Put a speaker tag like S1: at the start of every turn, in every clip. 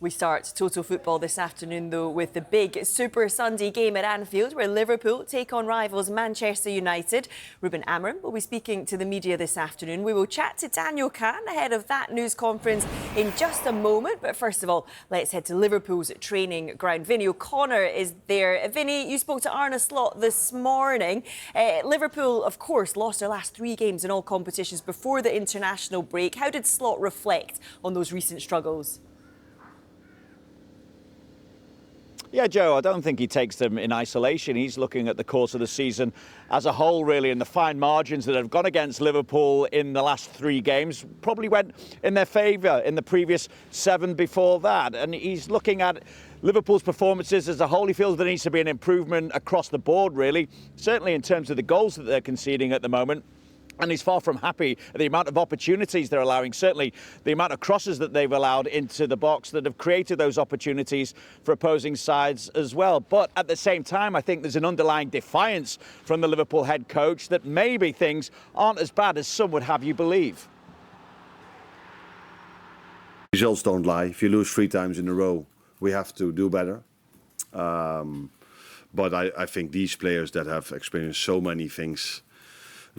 S1: We start Total Football this afternoon, though, with the big Super Sunday game at Anfield, where Liverpool take on rivals Manchester United. Ruben Amorim will be speaking to the media this afternoon. We will chat to Daniel Kahn ahead of that news conference in just a moment. But first of all, let's head to Liverpool's training ground. Vinny O'Connor is there. Vinny, you spoke to Arne Slot this morning. Liverpool, of course, lost their last 3 games in all competitions before the international break. How did Slot reflect on those recent struggles?
S2: Yeah, Joe, I don't think he takes them in isolation. He's looking at the course of the season as a whole, really, and the fine margins that have gone against Liverpool in the last 3 games probably went in their favour in the previous 7 before that. And he's looking at Liverpool's performances as a whole. He feels there needs to be an improvement across the board, really, certainly in terms of the goals that they're conceding at the moment. And he's far from happy at the amount of opportunities they're allowing, certainly the amount of crosses that they've allowed into the box that have created those opportunities for opposing sides as well. But at the same time, I think there's an underlying defiance from the Liverpool head coach that maybe things aren't as bad as some would have you believe.
S3: Results don't lie. If you lose 3 times in a row, we have to do better. But I think these players that have experienced so many things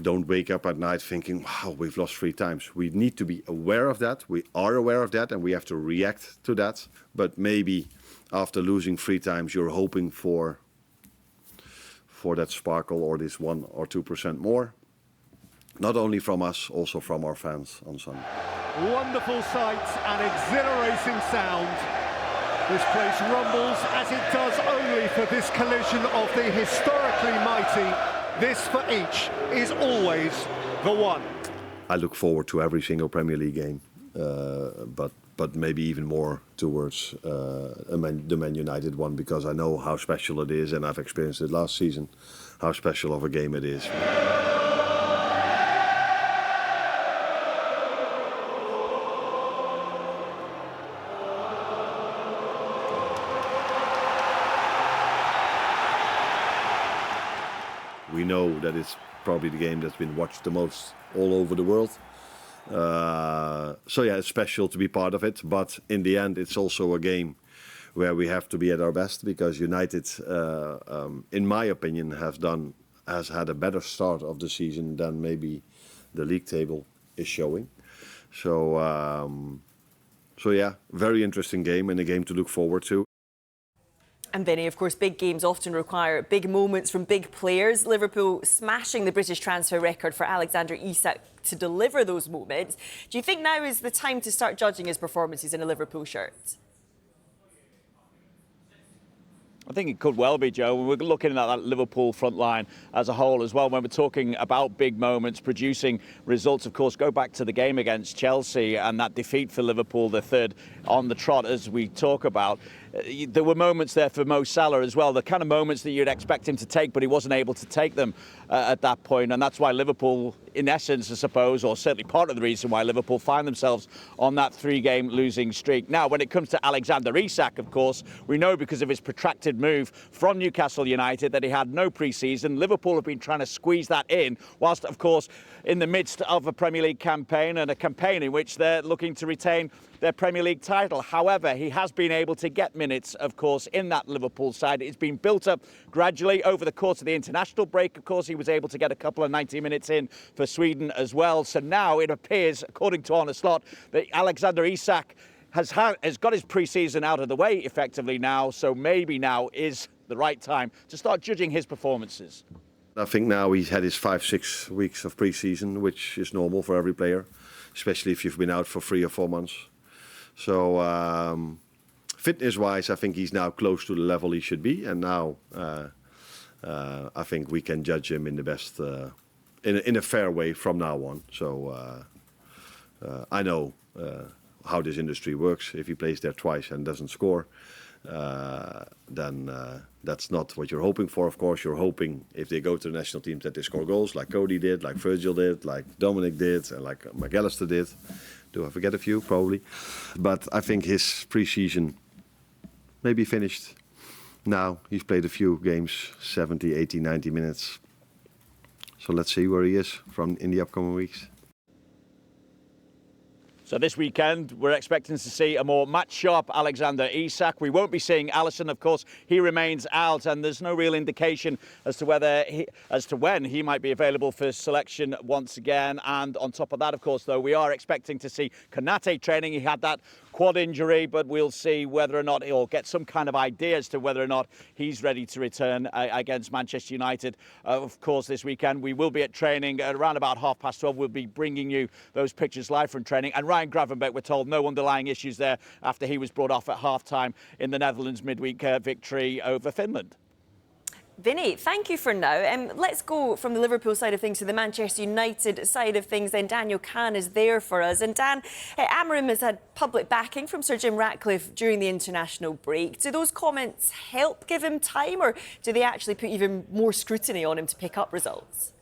S3: don't wake up at night thinking, wow, we've lost 3 times. We need to be aware of that. We are aware of that, and we have to react to that. But maybe after losing 3 times, you're hoping for that sparkle or this 1 or 2% more. Not only from us, also from our fans on Sunday.
S4: Wonderful sight and exhilarating sound. This place rumbles as it does only for this collision of the historically mighty. This for each is always the one.
S3: I look forward to every single Premier League game, but maybe even more towards the Man United one, because I know how special it is, and I've experienced it last season, how special of a game it is. We know that it's probably the game that's been watched the most all over the world. So yeah, it's special to be part of it. But in the end, it's also a game where we have to be at our best, because United, in my opinion, has had a better start of the season than maybe the league table is showing. So yeah, very interesting game, and a game to look forward to.
S1: And Vinny, of course, big games often require big moments from big players. Liverpool smashing the British transfer record for Alexander Isak to deliver those moments. Do you think now is the time to start judging his performances in a Liverpool shirt?
S2: I think it could well be, Joe. We're looking at that Liverpool front line as a whole as well. When we're talking about big moments, producing results, of course, go back to the game against Chelsea and that defeat for Liverpool, the 3rd on the trot, as we talk about. There were moments there for Mo Salah as well, the kind of moments that you'd expect him to take, but he wasn't able to take them at that point. And that's why Liverpool, in essence, I suppose, or certainly part of the reason why Liverpool find themselves on that 3-game losing streak. Now, when it comes to Alexander Isak, of course, we know because of his protracted move from Newcastle United that he had no pre-season. Liverpool have been trying to squeeze that in, whilst, of course, in the midst of a Premier League campaign, and a campaign in which they're looking to retain their Premier League title. However, he has been able to get minutes, of course, in that Liverpool side. It's been built up gradually over the course of the international break. Of course, he was able to get a couple of 90 minutes in for Sweden as well. So now it appears, according to Arne Slot, that Alexander Isak has got his pre-season out of the way effectively now. So maybe now is the right time to start judging his performances.
S3: I think now he's had his 5-6 weeks of pre-season, which is normal for every player, especially if you've been out for 3 or 4 months. So fitness-wise, I think he's now close to the level he should be, and now I think we can judge him in the best, in a fair way from now on. So I know how this industry works. If he plays there twice and doesn't score, then that's not what you're hoping for. Of course, you're hoping if they go to the national teams that they score goals, like Cody did, like Virgil did, like Dominic did, and like McAllister did. Do I forget a few? Probably. But I think his pre-season may be finished now. He's played a few games, 70, 80, 90 minutes. So let's see where he is in the upcoming weeks.
S2: So this weekend, we're expecting to see a more match-sharp Alexander Isak. We won't be seeing Alisson, of course. He remains out, and there's no real indication as to when he might be available for selection once again. And on top of that, of course, though, we are expecting to see Konate training. He had that quad injury, but we'll see whether or not he'll get some kind of idea as to whether or not he's ready to return against Manchester United. Of course, this weekend we will be at training at around about 12:30. We'll be bringing you those pictures live from training. And Ryan Gravenberch, we're told, no underlying issues there after he was brought off at half-time in the Netherlands midweek victory over Finland.
S1: Vinny, thank you for now. Let's go from the Liverpool side of things to the Manchester United side of things. Then Daniel Kahn is there for us. And Dan, Amorim has had public backing from Sir Jim Ratcliffe during the international break. Do those comments help give him time, or do they actually put even more scrutiny on him to pick up results?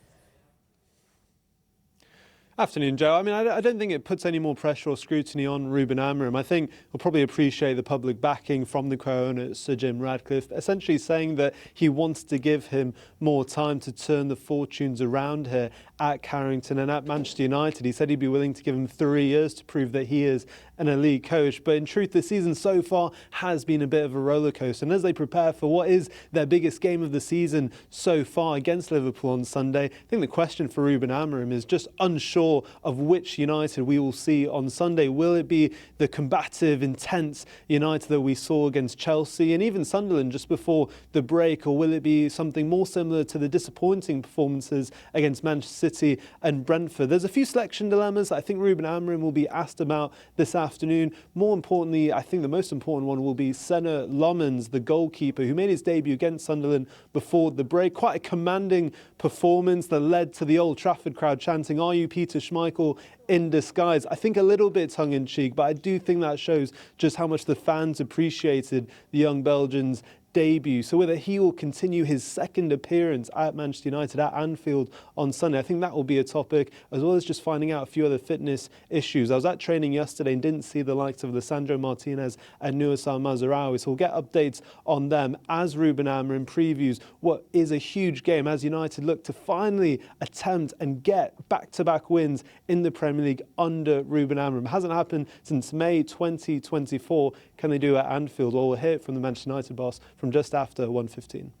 S5: Afternoon, Joe. I mean, I don't think it puts any more pressure or scrutiny on Ruben Amorim. I think we'll probably appreciate the public backing from the co-owner, Sir Jim Ratcliffe, essentially saying that he wants to give him more time to turn the fortunes around here at Carrington and at Manchester United. He said he'd be willing to give him 3 years to prove that he is an elite coach. But in truth, the season so far has been a bit of a roller coaster. And as they prepare for what is their biggest game of the season so far against Liverpool on Sunday, I think the question for Ruben Amorim is just unsure of which United we will see on Sunday. Will it be the combative, intense United that we saw against Chelsea and even Sunderland just before the break, or will it be something more similar to the disappointing performances against Manchester City and Brentford? There's a few selection dilemmas I think Ruben Amorim will be asked about this afternoon. More importantly, I think the most important one will be Senna Lommans, the goalkeeper, who made his debut against Sunderland before the break. Quite a commanding performance that led to the Old Trafford crowd chanting, "Are you Peter Schmeichel in disguise?" I think a little bit tongue-in-cheek, but I do think that shows just how much the fans appreciated the young Belgian's debut. So whether he will continue his second appearance at Manchester United at Anfield on Sunday, I think that will be a topic, as well as just finding out a few other fitness issues. I was at training yesterday and didn't see the likes of Lisandro Martinez and Nuasar Mazraoui, so we'll get updates on them as Ruben Amorim previews what is a huge game as United look to finally attempt and get back-to-back wins in the Premier League under Ruben Amorim. It hasn't happened since May 2024. Can they do it at Anfield? Well, we'll hear it from the Manchester United boss from just after 1:15.